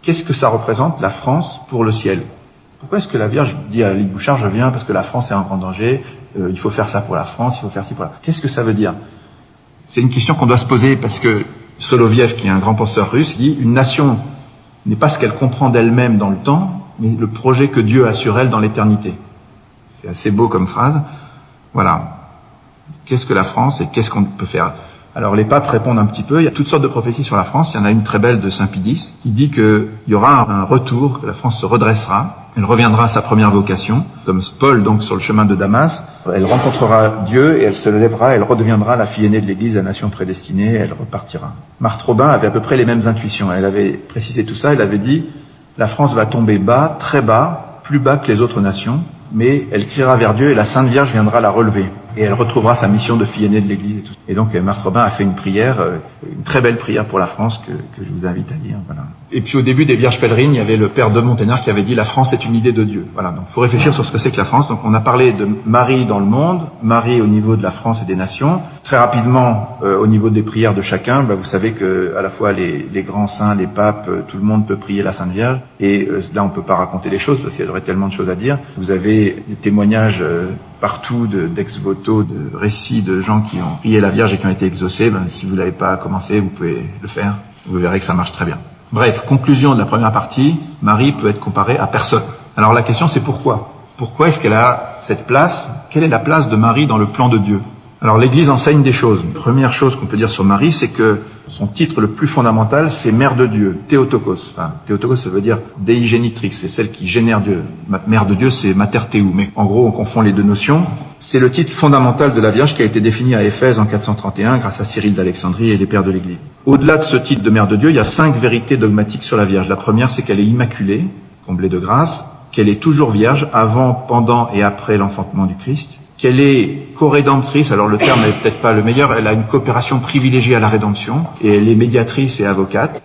Qu'est-ce que ça représente, la France, pour le ciel? Pourquoi est-ce que la Vierge dit à Lydie Bouchard, je viens parce que la France est en grand danger, il faut faire ça pour la France, il faut faire ci pour la... Qu'est-ce que ça veut dire? C'est une question qu'on doit se poser parce que Soloviev, qui est un grand penseur russe, dit une nation n'est pas ce qu'elle comprend d'elle-même dans le temps, mais le projet que Dieu a sur elle dans l'éternité. C'est assez beau comme phrase. Voilà. Qu'est-ce que la France et qu'est-ce qu'on peut faire? Alors les papes répondent un petit peu, il y a toutes sortes de prophéties sur la France, il y en a une très belle de Saint Pie X qui dit qu'il y aura un retour, que la France se redressera, elle reviendra à sa première vocation, comme Paul donc sur le chemin de Damas, elle rencontrera Dieu et elle se lèvera, elle redeviendra la fille aînée de l'Église, la nation prédestinée, elle repartira. Marthe Robin avait à peu près les mêmes intuitions, elle avait précisé tout ça, elle avait dit la France va tomber bas, très bas, plus bas que les autres nations, mais elle criera vers Dieu et la Sainte Vierge viendra la relever. Et elle retrouvera sa mission de fille aînée de l'Église. Et donc Marthe Robin a fait une prière, une très belle prière pour la France que je vous invite à lire. Voilà. Et puis au début des Vierges pèlerines, il y avait le père de Monténard qui avait dit la France est une idée de Dieu. Voilà, donc il faut réfléchir sur ce que c'est que la France. Donc on a parlé de Marie dans le monde, Marie au niveau de la France et des nations. Très rapidement, au niveau des prières de chacun, vous savez que à la fois les grands saints, les papes, tout le monde peut prier la Sainte Vierge. Et là, on peut pas raconter les choses parce qu'il y aurait tellement de choses à dire. Vous avez des témoignages partout d'ex-voto, de récits de gens qui ont prié la Vierge et qui ont été exaucés. Si vous l'avez pas commencé, vous pouvez le faire. Vous verrez que ça marche très bien. Bref, conclusion de la première partie, Marie peut être comparée à personne. Alors la question c'est pourquoi? Pourquoi est-ce qu'elle a cette place? Quelle est la place de Marie dans le plan de Dieu? Alors l'Église enseigne des choses. Une première chose qu'on peut dire sur Marie, c'est que son titre le plus fondamental, c'est Mère de Dieu, Théotokos. Enfin, Théotokos, ça veut dire Dei Genitrix, c'est celle qui génère Dieu. Mère de Dieu, c'est Mater Theou, mais en gros, on confond les deux notions. C'est le titre fondamental de la Vierge qui a été défini à Éphèse en 431 grâce à Cyril d'Alexandrie et les pères de l'Église. Au-delà de ce titre de Mère de Dieu, il y a 5 vérités dogmatiques sur la Vierge. La première, c'est qu'elle est immaculée, comblée de grâce, qu'elle est toujours vierge avant, pendant et après l'enfantement du Christ, qu'elle est co-rédemptrice, alors le terme n'est peut-être pas le meilleur, elle a une coopération privilégiée à la rédemption, et elle est médiatrice et avocate.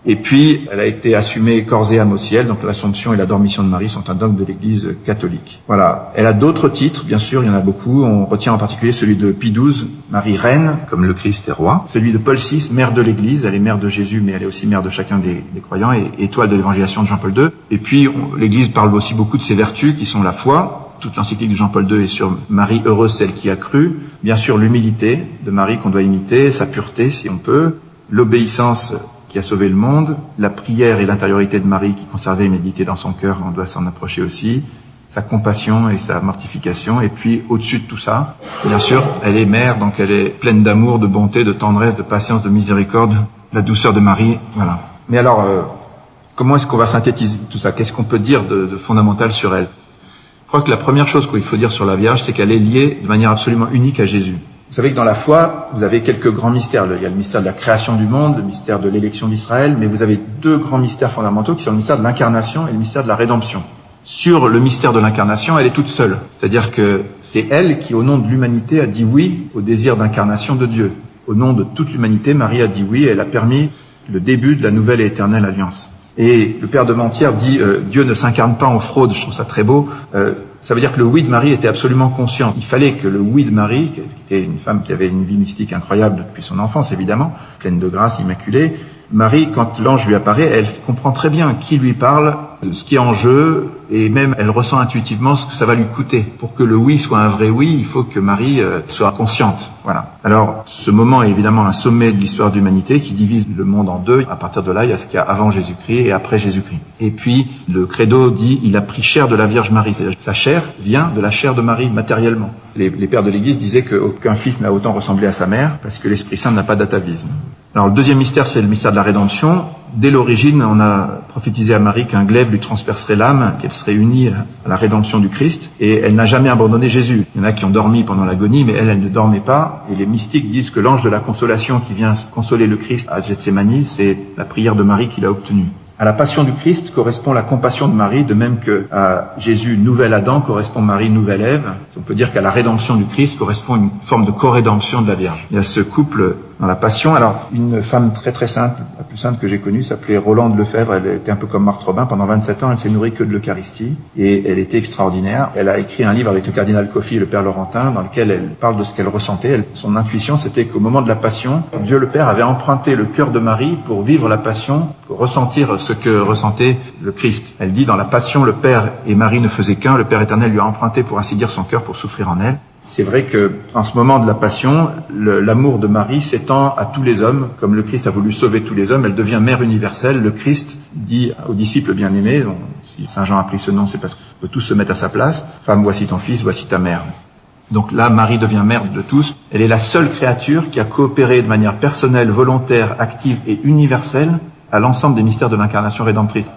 Et puis, elle a été assumée corps et âme au ciel, donc l'Assomption et la Dormition de Marie sont un dogme de l'Église catholique. Voilà. Elle a d'autres titres, bien sûr, il y en a beaucoup. On retient en particulier celui de Pie XII, Marie Reine, comme le Christ est roi. Celui de Paul VI, mère de l'Église, elle est mère de Jésus, mais elle est aussi mère de chacun des croyants, et étoile de l'évangélisation de Jean-Paul II. Et puis, l'Église parle aussi beaucoup de ses vertus, qui sont la foi. Toute l'encyclique de Jean-Paul II est sur Marie, heureuse celle qui a cru. Bien sûr, l'humilité de Marie qu'on doit imiter, sa pureté si on peut, l'obéissance qui a sauvé le monde, la prière et l'intériorité de Marie qui conservait et méditait dans son cœur, on doit s'en approcher aussi, sa compassion et sa mortification, et puis au-dessus de tout ça, bien sûr, elle est mère, donc elle est pleine d'amour, de bonté, de tendresse, de patience, de miséricorde, la douceur de Marie, voilà. Mais alors, comment est-ce qu'on va synthétiser tout ça? Qu'est-ce qu'on peut dire de fondamental sur elle? Je crois que la première chose qu'il faut dire sur la Vierge, c'est qu'elle est liée de manière absolument unique à Jésus. Vous savez que dans la foi, vous avez quelques grands mystères. Il y a le mystère de la création du monde, le mystère de l'élection d'Israël, mais vous avez 2 grands mystères fondamentaux qui sont le mystère de l'incarnation et le mystère de la rédemption. Sur le mystère de l'incarnation, elle est toute seule. C'est-à-dire que c'est elle qui, au nom de l'humanité, a dit oui au désir d'incarnation de Dieu. Au nom de toute l'humanité, Marie a dit oui et elle a permis le début de la nouvelle et éternelle alliance. Et le père de Mentière dit Dieu ne s'incarne pas en fraude, je trouve ça très beau. Ça veut dire que le oui de Marie était absolument conscient. Il fallait que le oui de Marie, qui était une femme qui avait une vie mystique incroyable depuis son enfance évidemment, pleine de grâce, immaculée, Marie, quand l'ange lui apparaît, elle comprend très bien qui lui parle, ce qui est en jeu, et même elle ressent intuitivement ce que ça va lui coûter. Pour que le oui soit un vrai oui, il faut que Marie soit consciente. Voilà. Alors, ce moment est évidemment un sommet de l'histoire de l'humanité qui divise le monde en deux. À partir de là, il y a ce qu'il y a avant Jésus-Christ et après Jésus-Christ. Et puis, le credo dit, il a pris chair de la Vierge Marie. C'est-à-dire, sa chair vient de la chair de Marie, matériellement. Les pères de l'Église disaient qu'aucun fils n'a autant ressemblé à sa mère, parce que l'Esprit Saint n'a pas d'atavisme. Alors, le deuxième mystère, c'est le mystère de la rédemption. Dès l'origine, on a prophétisé à Marie qu'un glaive lui transpercerait l'âme, qu'elle serait unie à la rédemption du Christ, et elle n'a jamais abandonné Jésus. Il y en a qui ont dormi pendant l'agonie, mais elle ne dormait pas, et les mystiques disent que l'ange de la consolation qui vient consoler le Christ à Gethsémani, c'est la prière de Marie qu'il a obtenue. À la passion du Christ correspond la compassion de Marie, de même que à Jésus, nouvel Adam, correspond Marie, nouvelle Ève. On peut dire qu'à la rédemption du Christ correspond une forme de co-rédemption de la Vierge. Il y a ce couple dans la passion. Alors, une femme très très sainte, la plus sainte que j'ai connue, s'appelait Rolande Lefebvre. Elle était un peu comme Marthe Robin. Pendant 27 ans, elle s'est nourrie que de l'Eucharistie et elle était extraordinaire. Elle a écrit un livre avec le cardinal Coffi et le père Laurentin dans lequel elle parle de ce qu'elle ressentait. Son intuition, c'était qu'au moment de la passion, Dieu le Père avait emprunté le cœur de Marie pour vivre la passion, pour ressentir ce que ressentait le Christ. Elle dit, dans la passion, le Père et Marie ne faisaient qu'un. Le Père éternel lui a emprunté, pour ainsi dire, son cœur pour souffrir en elle. C'est vrai que, en ce moment de la passion, l'amour de Marie s'étend à tous les hommes. Comme le Christ a voulu sauver tous les hommes, elle devient mère universelle. Le Christ dit aux disciples bien-aimés, dont si Saint Jean a pris ce nom, c'est parce qu'on peut tous se mettre à sa place. Femme, voici ton fils, voici ta mère. Donc là, Marie devient mère de tous. Elle est la seule créature qui a coopéré de manière personnelle, volontaire, active et universelle à l'ensemble des mystères de l'incarnation rédemptrice.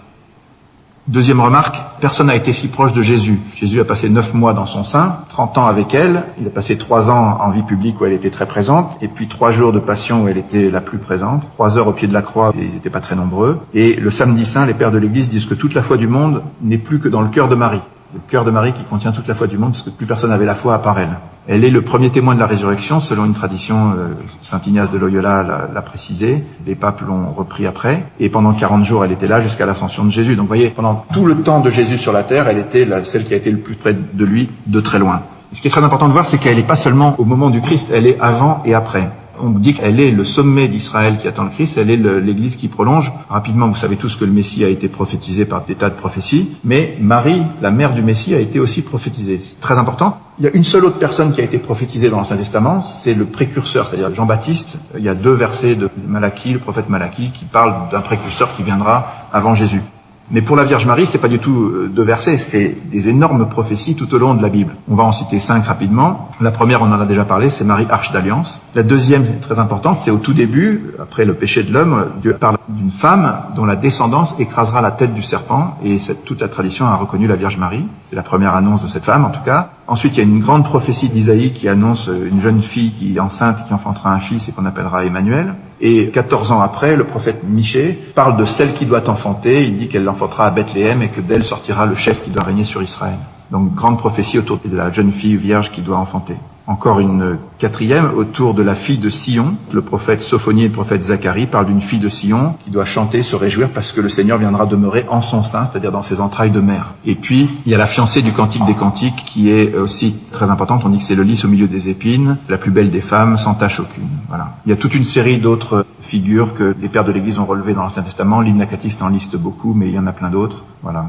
Deuxième remarque, personne n'a été si proche de Jésus. Jésus a passé 9 mois dans son sein, 30 ans avec elle, il a passé 3 ans en vie publique où elle était très présente, et puis 3 jours de passion où elle était la plus présente, 3 heures au pied de la croix, ils n'étaient pas très nombreux. Et le samedi saint, les pères de l'Église disent que toute la foi du monde n'est plus que dans le cœur de Marie. Le cœur de Marie qui contient toute la foi du monde, parce que plus personne n'avait la foi à part elle. Elle est le premier témoin de la résurrection, selon une tradition, saint Ignace de Loyola l'a précisé, les papes l'ont repris après, et pendant 40 jours, elle était là jusqu'à l'ascension de Jésus. Donc vous voyez, pendant tout le temps de Jésus sur la terre, elle était celle qui a été le plus près de lui, de très loin. Et ce qui est très important de voir, c'est qu'elle n'est pas seulement au moment du Christ, elle est avant et après. On dit qu'elle est le sommet d'Israël qui attend le Christ, elle est l'Église qui prolonge. Rapidement, vous savez tous que le Messie a été prophétisé par des tas de prophéties, mais Marie, la mère du Messie, a été aussi prophétisée. C'est très important. Il y a une seule autre personne qui a été prophétisée dans l'Ancien Testament, c'est le précurseur, c'est-à-dire Jean-Baptiste. Il y a 2 versets de Malachie, le prophète Malachie, qui parlent d'un précurseur qui viendra avant Jésus. Mais pour la Vierge Marie, c'est pas du tout 2 versets, c'est des énormes prophéties tout au long de la Bible. On va en citer 5 rapidement. La première, on en a déjà parlé, c'est Marie, arche d'alliance. La deuxième, très importante, c'est au tout début, après le péché de l'homme, Dieu parle d'une femme dont la descendance écrasera la tête du serpent, et toute la tradition a reconnu la Vierge Marie. C'est la première annonce de cette femme, en tout cas. Ensuite, il y a une grande prophétie d'Isaïe qui annonce une jeune fille qui est enceinte et qui enfantera un fils et qu'on appellera Emmanuel. Et 14 ans après, le prophète Michée parle de celle qui doit enfanter. Il dit qu'elle l'enfantera à Bethléem et que d'elle sortira le chef qui doit régner sur Israël. Donc, grande prophétie autour de la jeune fille vierge qui doit enfanter. Encore une 4e autour de la fille de Sion. Le prophète Sophonie et le prophète Zacharie parlent d'une fille de Sion qui doit chanter, se réjouir parce que le Seigneur viendra demeurer en son sein, c'est-à-dire dans ses entrailles de mère. Et puis, il y a la fiancée du Cantique des Cantiques qui est aussi très importante. On dit que c'est le lys au milieu des épines, la plus belle des femmes, sans tache aucune. Voilà. Il y a toute une série d'autres figures que les pères de l'Église ont relevées dans l'Ancien Testament. L'hymne acatiste en liste beaucoup, mais il y en a plein d'autres. Voilà.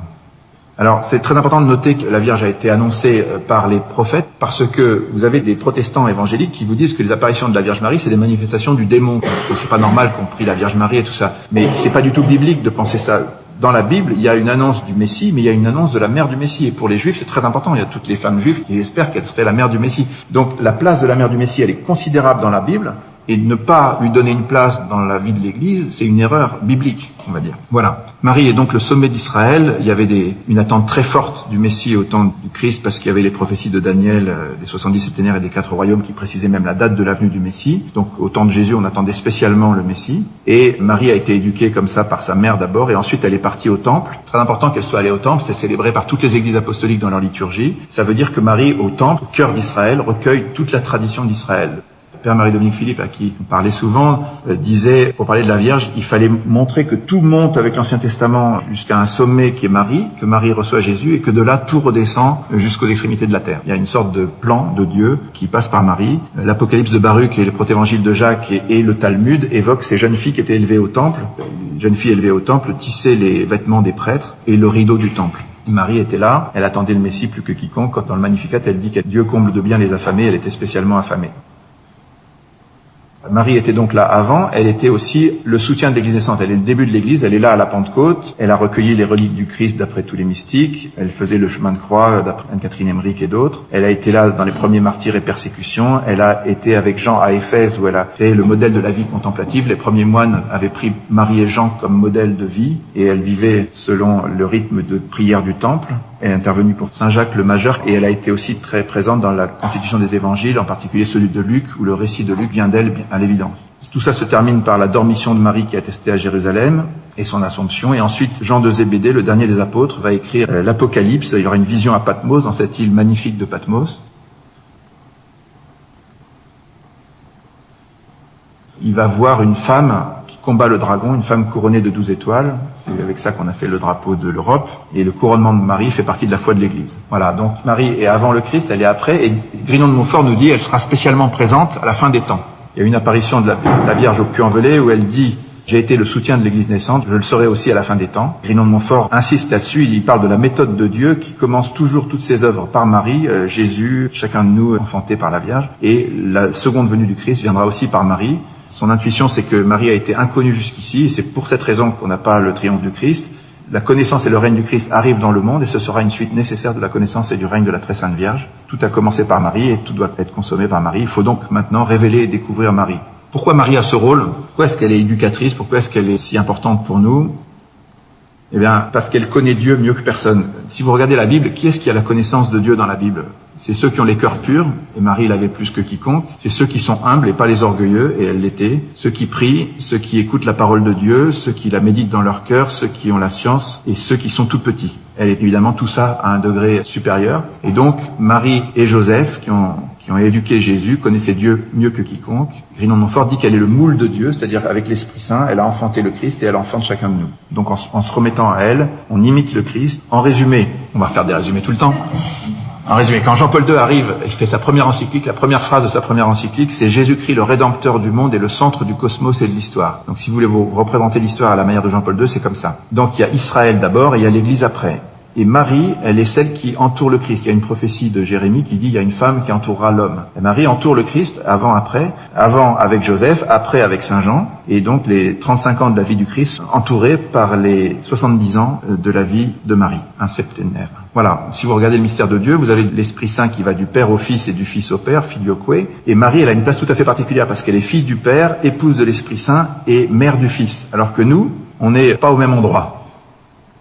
Alors, c'est très important de noter que la Vierge a été annoncée par les prophètes parce que vous avez des protestants évangéliques qui vous disent que les apparitions de la Vierge Marie, c'est des manifestations du démon. Que c'est pas normal qu'on prie la Vierge Marie et tout ça. Mais c'est pas du tout biblique de penser ça. Dans la Bible, il y a une annonce du Messie, mais il y a une annonce de la mère du Messie. Et pour les Juifs, c'est très important. Il y a toutes les femmes juives qui espèrent qu'elle serait la mère du Messie. Donc, la place de la mère du Messie, elle est considérable dans la Bible. Et ne pas lui donner une place dans la vie de l'Église, c'est une erreur biblique, on va dire. Voilà. Marie est donc le sommet d'Israël. Il y avait une attente très forte du Messie au temps du Christ, parce qu'il y avait les prophéties de Daniel, des 70 septénaires et des 4 royaumes qui précisaient même la date de la venue du Messie. Donc au temps de Jésus, on attendait spécialement le Messie. Et Marie a été éduquée comme ça par sa mère d'abord, et ensuite elle est partie au temple. Très important qu'elle soit allée au temple, c'est célébré par toutes les églises apostoliques dans leur liturgie. Ça veut dire que Marie, au temple, au cœur d'Israël, recueille toute la tradition d'Israël. Père Marie-Dominique Philippe, à qui on parlait souvent, disait, pour parler de la Vierge, il fallait montrer que tout monte avec l'Ancien Testament jusqu'à un sommet qui est Marie, que Marie reçoit Jésus, et que de là, tout redescend jusqu'aux extrémités de la terre. Il y a une sorte de plan de Dieu qui passe par Marie. L'Apocalypse de Baruch et le protévangile de Jacques et le Talmud évoquent ces jeunes filles qui étaient élevées au temple. jeune fille élevée au temple, tissait les vêtements des prêtres et le rideau du temple. Marie était là, elle attendait le Messie plus que quiconque. Quand dans le Magnificat, elle dit que Dieu comble de bien les affamés, elle était spécialement affamée. Marie était donc là avant, elle était aussi le soutien de l'Église naissante. Elle est le début de l'Église, elle est là à la Pentecôte, elle a recueilli les reliques du Christ d'après tous les mystiques, elle faisait le chemin de croix d'après Anne-Catherine Emmerich et d'autres. Elle a été là dans les premiers martyrs et persécutions, elle a été avec Jean à Éphèse où elle a créé le modèle de la vie contemplative. Les premiers moines avaient pris Marie et Jean comme modèle de vie et elle vivait selon le rythme de prière du temple. Elle est intervenue pour Saint Jacques le Majeur et elle a été aussi très présente dans la constitution des évangiles, en particulier celui de Luc, où le récit de Luc vient d'elle à l'évidence. Tout ça se termine par la dormition de Marie qui est attestée à Jérusalem et son Assomption. Et ensuite, Jean de Zébédée, le dernier des apôtres, va écrire l'Apocalypse. Il y aura une vision à Patmos, dans cette île magnifique de Patmos. Il va voir une femme qui combat le dragon, une femme couronnée de 12 étoiles. C'est avec ça qu'on a fait le drapeau de l'Europe. Et le couronnement de Marie fait partie de la foi de l'Église. Voilà, donc Marie est avant le Christ, elle est après. Et Grignon de Montfort nous dit qu'elle sera spécialement présente à la fin des temps. Il y a une apparition de la Vierge au Puy-en-Velay où elle dit « J'ai été le soutien de l'Église naissante, je le serai aussi à la fin des temps ». Grignon de Montfort insiste là-dessus, il parle de la méthode de Dieu qui commence toujours toutes ses œuvres par Marie, Jésus, chacun de nous enfanté par la Vierge. Et la seconde venue du Christ viendra aussi par Marie. Son intuition, c'est que Marie a été inconnue jusqu'ici, et c'est pour cette raison qu'on n'a pas le triomphe du Christ. La connaissance et le règne du Christ arrivent dans le monde, et ce sera une suite nécessaire de la connaissance et du règne de la très sainte Vierge. Tout a commencé par Marie, et tout doit être consommé par Marie. Il faut donc maintenant révéler et découvrir Marie. Pourquoi Marie a ce rôle? Pourquoi est-ce qu'elle est éducatrice? Pourquoi est-ce qu'elle est si importante pour nous? Eh bien, parce qu'elle connaît Dieu mieux que personne. Si vous regardez la Bible, qui est-ce qui a la connaissance de Dieu dans la Bible? C'est ceux qui ont les cœurs purs, et Marie l'avait plus que quiconque. C'est ceux qui sont humbles et pas les orgueilleux, et elle l'était. Ceux qui prient, ceux qui écoutent la parole de Dieu, ceux qui la méditent dans leur cœur, ceux qui ont la science, et ceux qui sont tout petits. Elle est évidemment tout ça à un degré supérieur. Et donc, Marie et Joseph, qui ont éduqué Jésus, connaissaient Dieu mieux que quiconque. Grignon de Montfort dit qu'elle est le moule de Dieu, c'est-à-dire avec l'Esprit Saint, elle a enfanté le Christ et elle enfante chacun de nous. Donc en se remettant à elle, on imite le Christ. En résumé, on va faire des résumés tout le temps. En résumé, quand Jean-Paul II arrive, il fait sa première encyclique, la première phrase de sa première encyclique, c'est « Jésus-Christ, le Rédempteur du monde, est le centre du cosmos et de l'histoire ». Donc si vous voulez vous représenter l'histoire à la manière de Jean-Paul II, c'est comme ça. Donc il y a Israël d'abord et il y a l'Église après. Et Marie, elle est celle qui entoure le Christ. Il y a une prophétie de Jérémie qui dit il y a une femme qui entourera l'homme. Et Marie entoure le Christ avant, après, avant avec Joseph, après avec Saint Jean, et donc les 35 ans de la vie du Christ entourés par les 70 ans de la vie de Marie, un septénaire. Voilà, si vous regardez le mystère de Dieu, vous avez l'Esprit Saint qui va du Père au Fils et du Fils au Père, filioque, et Marie, elle a une place tout à fait particulière parce qu'elle est fille du Père, épouse de l'Esprit Saint et mère du Fils, alors que nous, on n'est pas au même endroit.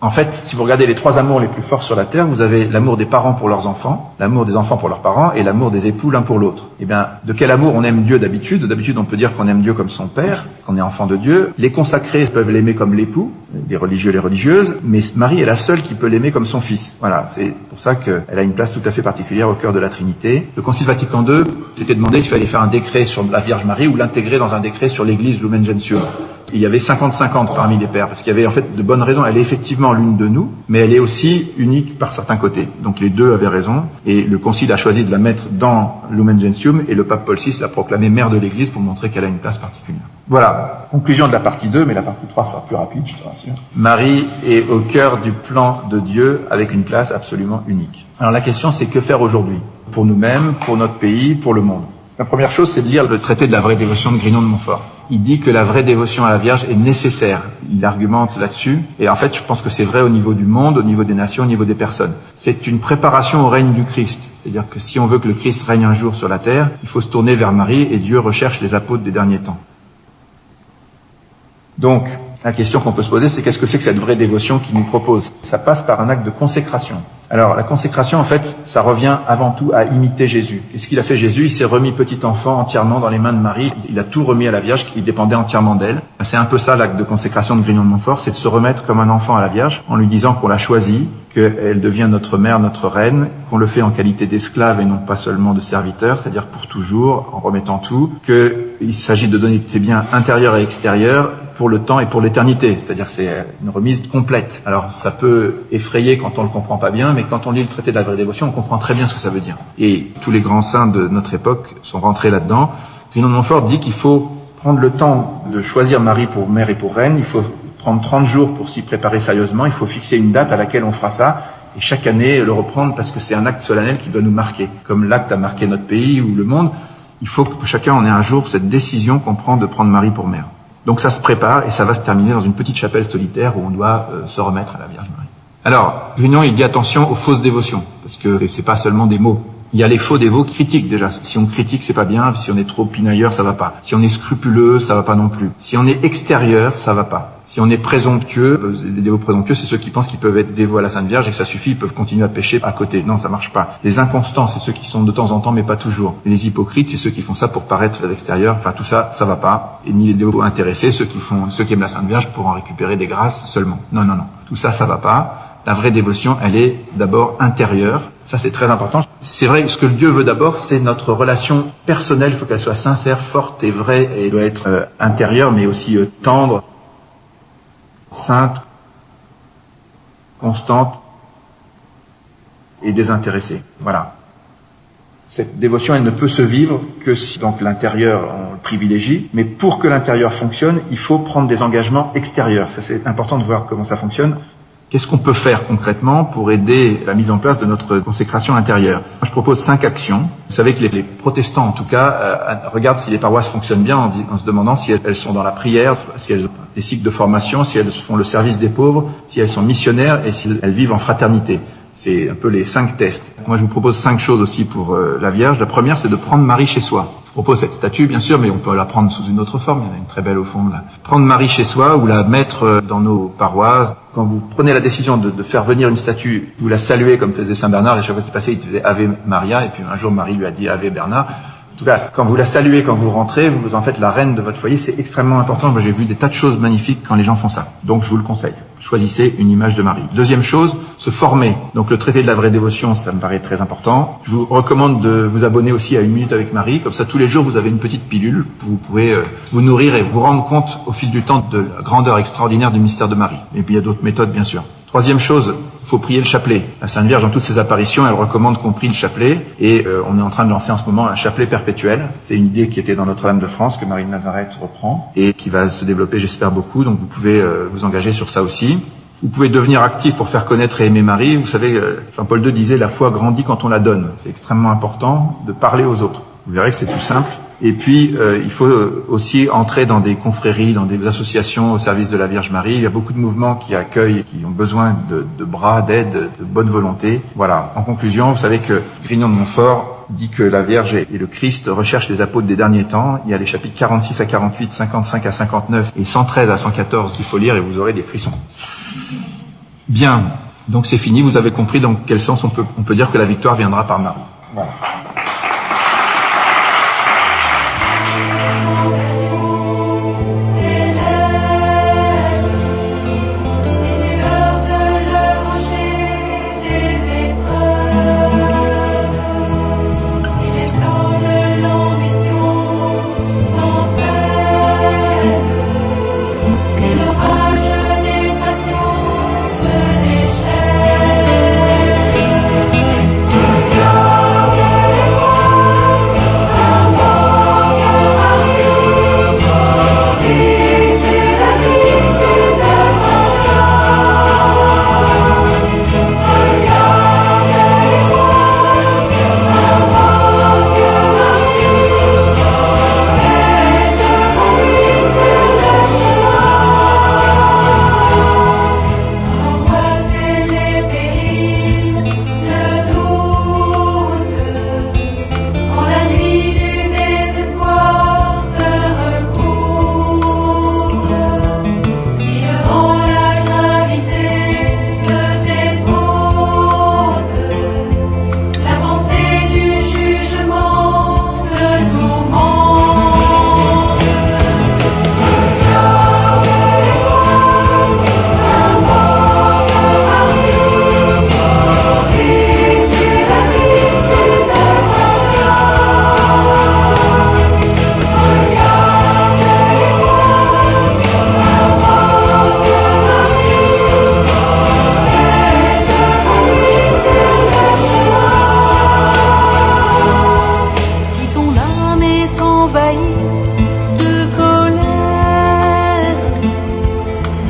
En fait, si vous regardez les trois amours les plus forts sur la terre, vous avez l'amour des parents pour leurs enfants, l'amour des enfants pour leurs parents et l'amour des époux l'un pour l'autre. Eh bien, de quel amour on aime Dieu d'habitude? D'habitude, on peut dire qu'on aime Dieu comme son père, qu'on est enfant de Dieu. Les consacrés peuvent l'aimer comme l'époux, les religieux, les religieuses, mais Marie est la seule qui peut l'aimer comme son fils. Voilà, c'est pour ça qu'elle a une place tout à fait particulière au cœur de la Trinité. Le Concile Vatican II s'était demandé s'il fallait faire un décret sur la Vierge Marie ou l'intégrer dans un décret sur l'Église Lumen Gentium. Et il y avait 50-50 parmi les pères, parce qu'il y avait en fait de bonnes raisons. Elle est effectivement l'une de nous, mais elle est aussi unique par certains côtés. Donc les deux avaient raison, et le Concile a choisi de la mettre dans Lumen Gentium, et le pape Paul VI l'a proclamée mère de l'Église pour montrer qu'elle a une place particulière. Voilà, conclusion de la partie 2, mais la partie 3 sera plus rapide, je te rassure. Marie est au cœur du plan de Dieu, avec une place absolument unique. Alors la question, c'est que faire aujourd'hui? Pour nous-mêmes, pour notre pays, pour le monde. La première chose, c'est de lire le traité de la vraie dévotion de Grignon de Montfort. Il dit que la vraie dévotion à la Vierge est nécessaire. Il argumente là-dessus. Et en fait, je pense que c'est vrai au niveau du monde, au niveau des nations, au niveau des personnes. C'est une préparation au règne du Christ. C'est-à-dire que si on veut que le Christ règne un jour sur la terre, il faut se tourner vers Marie et Dieu recherche les apôtres des derniers temps. Donc, la question qu'on peut se poser, c'est qu'est-ce que c'est que cette vraie dévotion qu'il nous propose? Ça passe par un acte de consécration. Alors, la consécration, en fait, ça revient avant tout à imiter Jésus. Qu'est-ce qu'il a fait Jésus? Il s'est remis petit enfant entièrement dans les mains de Marie. Il a tout remis à la Vierge, il dépendait entièrement d'elle. C'est un peu ça l'acte de consécration de Grignon de Montfort, c'est de se remettre comme un enfant à la Vierge, en lui disant qu'on l'a choisie, qu'elle devient notre mère, notre reine, qu'on le fait en qualité d'esclave et non pas seulement de serviteur, c'est-à-dire pour toujours, en remettant tout, qu'il s'agit de donner ses biens intérieurs et extérieurs pour le temps et pour l'éternité, c'est-à-dire que c'est une remise complète. Alors ça peut effrayer quand on le comprend pas bien, mais quand on lit le traité de la vraie dévotion, on comprend très bien ce que ça veut dire. Et tous les grands saints de notre époque sont rentrés là-dedans. Grignon de Montfort dit qu'il faut prendre le temps de choisir Marie pour mère et pour reine, il faut prendre 30 jours pour s'y préparer sérieusement. Il faut fixer une date à laquelle on fera ça. Et chaque année, le reprendre parce que c'est un acte solennel qui doit nous marquer. Comme l'acte a marqué notre pays ou le monde, il faut que chacun en ait un jour cette décision qu'on prend de prendre Marie pour mère. Donc ça se prépare et ça va se terminer dans une petite chapelle solitaire où on doit se remettre à la Vierge Marie. Alors, Grignon, il dit attention aux fausses dévotions, parce que c'est pas seulement des mots. Il y a les faux dévots critiques déjà. Si on critique, c'est pas bien. Si on est trop pinailleur, ça va pas. Si on est scrupuleux, ça va pas non plus. Si on est extérieur, ça va pas. Si on est présomptueux, les dévots présomptueux, c'est ceux qui pensent qu'ils peuvent être dévots à la Sainte Vierge et que ça suffit, ils peuvent continuer à pécher à côté. Non, ça marche pas. Les inconstants, c'est ceux qui sont de temps en temps, mais pas toujours. Et les hypocrites, c'est ceux qui font ça pour paraître à l'extérieur. Enfin, tout ça, ça va pas. Et ni les dévots intéressés, ceux qui aiment la Sainte Vierge pour en récupérer des grâces seulement. Non. Tout ça, ça va pas. La vraie dévotion, elle est d'abord intérieure. Ça, c'est très important. C'est vrai, ce que Dieu veut d'abord, c'est notre relation personnelle. Il faut qu'elle soit sincère, forte et vraie. Et elle doit être intérieure, mais aussi tendre, sainte, constante et désintéressée. Voilà. Cette dévotion, elle ne peut se vivre que si donc l'intérieur, on le privilégie. Mais pour que l'intérieur fonctionne, il faut prendre des engagements extérieurs. Ça, c'est important de voir comment ça fonctionne. Qu'est-ce qu'on peut faire concrètement pour aider la mise en place de notre consécration intérieure? Moi, je propose 5 actions. Vous savez que les protestants, en tout cas, regardent si les paroisses fonctionnent bien en se demandant si elles sont dans la prière, si elles ont des cycles de formation, si elles font le service des pauvres, si elles sont missionnaires et si elles vivent en fraternité. C'est un peu les 5 tests. Moi, je vous propose 5 choses aussi pour la Vierge. La première, c'est de prendre Marie chez soi. Je propose cette statue, bien sûr, mais on peut la prendre sous une autre forme. Il y en a une très belle au fond, là. Prendre Marie chez soi ou la mettre dans nos paroisses. Quand vous prenez la décision de faire venir une statue, vous la saluez comme faisait Saint Bernard, et chaque fois qu'il passait, il faisait Ave Maria, et puis un jour Marie lui a dit Ave Bernard. En tout cas, quand vous la saluez, quand vous rentrez, vous en faites la reine de votre foyer, c'est extrêmement important. Moi, j'ai vu des tas de choses magnifiques quand les gens font ça. Donc, je vous le conseille. Choisissez une image de Marie. Deuxième chose, se former. Donc, le traité de la vraie dévotion, ça me paraît très important. Je vous recommande de vous abonner aussi à 1 minute avec Marie. Comme ça, tous les jours, vous avez une petite pilule. Vous pouvez vous nourrir et vous rendre compte au fil du temps de la grandeur extraordinaire du mystère de Marie. Et puis, il y a d'autres méthodes, bien sûr. Troisième chose, il faut prier le chapelet. La Sainte Vierge, dans toutes ses apparitions, elle recommande qu'on prie le chapelet. Et on est en train de lancer en ce moment un chapelet perpétuel. C'est une idée qui était dans Notre-Dame de France, que Marie de Nazareth reprend, et qui va se développer, j'espère, beaucoup. Donc vous pouvez vous engager sur ça aussi. Vous pouvez devenir actif pour faire connaître et aimer Marie. Vous savez, Jean-Paul II disait, la foi grandit quand on la donne. C'est extrêmement important de parler aux autres. Vous verrez que c'est tout simple. Et puis, il faut aussi entrer dans des confréries, dans des associations au service de la Vierge Marie. Il y a beaucoup de mouvements qui accueillent, qui ont besoin de bras, d'aide, de bonne volonté. Voilà. En conclusion, vous savez que Grignon de Montfort dit que la Vierge et le Christ recherchent les apôtres des derniers temps. Il y a les chapitres 46 à 48, 55 à 59 et 113 à 114 qu'il faut lire et vous aurez des frissons. Bien. Donc c'est fini. Vous avez compris dans quel sens on peut dire que la victoire viendra par Marie. Voilà.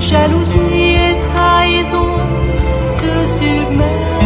jalousie et trahison te submergent.